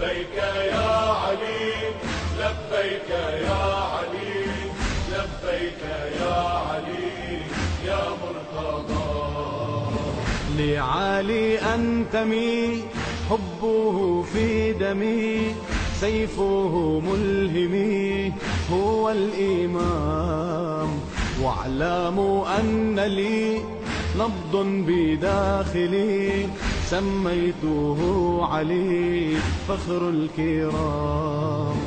لبيك يا علي، لبيك يا علي، لبيك يا علي يا مرتضى. لعلي أنتمي، حبه في دمي، سيفه ملهمي هو الإمام. واعلموا أن لي نبض بداخلي، سميته علي فخر الكرام.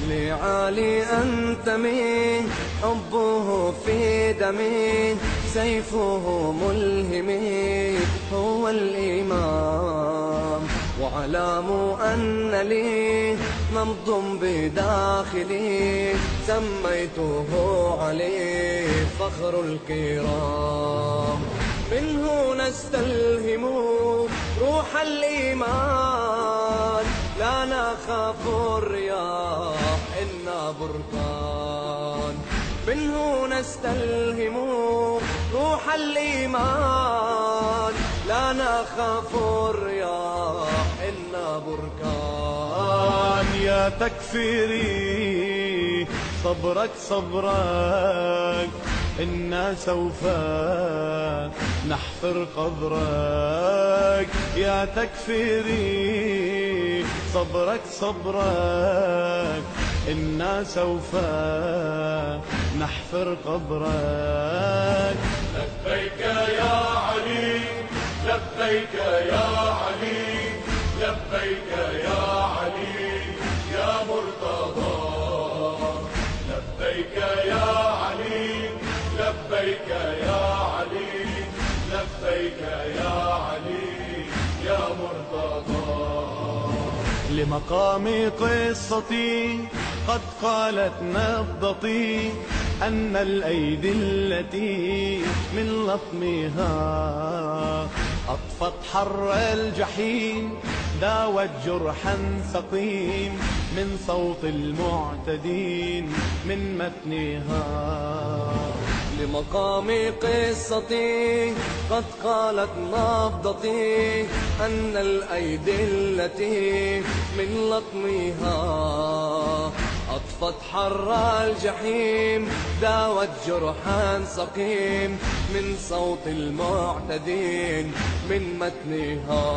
لعلي أنتمي، حبه في دمي، سيفه ملهمي هو الإمام. واعلموا أن لي نبض بداخلي، سميته علي فخر الكرام. منه نستلهم روح الإيمان، لا نخاف الرياح إنا بركان. منه نستلهم روح الإيمان، لا نخاف الرياح إنا بركان. يا تكفيري صبرك صبرك، إنا سوف نحفر قبرك. يا تكفيري صبرك صبرك، إنا سوف نحفر قبرك. لبيك يا علي، لبيك يا علي، لبيك يا علي يا مرتضى. لبيك يا علي، لبيك يا علي، لبيك يا علي يا مرتضى. لمقام قصتي قد قالت نبضتي، أن الأيدي التي من لطمها أطفت حر الجحيم، داوت جرحا سقيم من صوت المعتدين من متنها. لمقام قصتي قد قالت نبضتي، أن الأيدي التي من لطمها أطفت حر الجحيم، داوت جرحا سقيم من صوت المعتدين من متنها.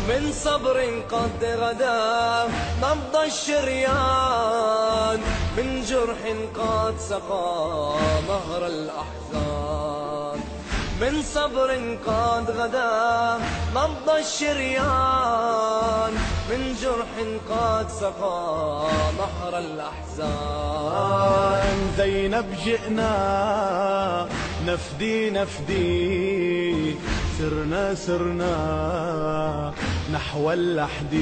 من صبر قد غدا نبض الشريان، من جرح قد سقى نهر الأحزان. من صبر قد غدا نبض الشريان، من جرح قد سقى نهر الأحزان. زينب جئنا نفدي نفدي، سرنا سرنا نحو اللحد.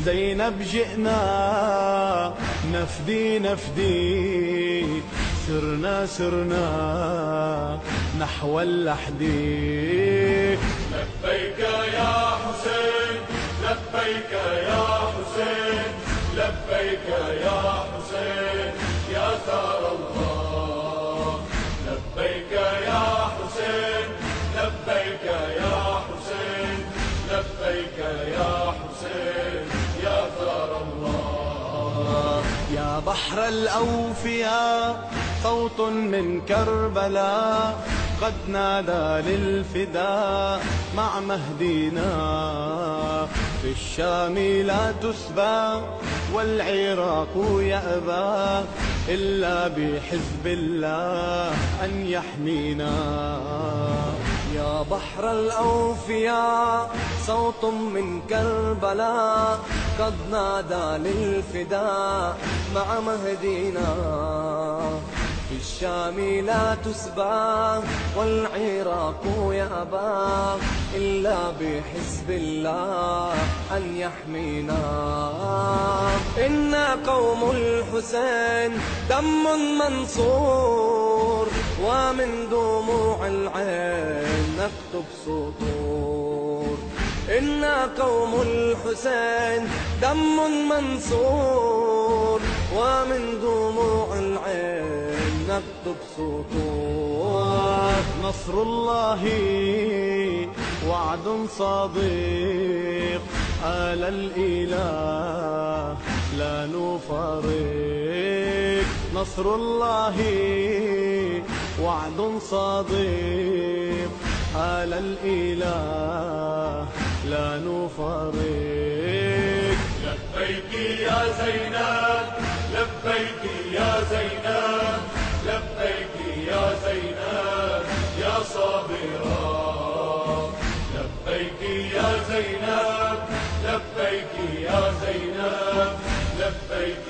زينب جئنا نفدي نفدي، سرنا سرنا نحو اللحد. لبيك يا حسين، لبيك يا حسين، لبيك يا حسين يا ثار الله. لبيك يا حسين، لبيك يا حسين، لبيك يا حسين يا ثار الله. يا بحر الأوفياء صوت من كربلاء، قد نادى للفداء مع مهدينا. في الشام لا تسبى والعراق يأبى، إلا بحزب الله أن يحمينا. يا بحر الأوفياء صوت من كربلاء، قد نادى للفداء مع مهدينا. في الشام لا تسبى والعراق يأبى، إلا بحزب الله أن يحمينا. إنا قوم الحسين دم منصور، ومن دموع العين نكتب سطور. إنا قوم الحسين دم منصور، ومن دموع العين نكتب سطور. نصر الله وعد صادق، آل آل الإله لا نفارق، نصر الله وعد صادق، آل الإله لا نفارق. لبيك يا زينب، لبيك يا زينب، لبيك يا زينب يا صابرة. لبيك يا زينب، لبيك يا زينب، لبيك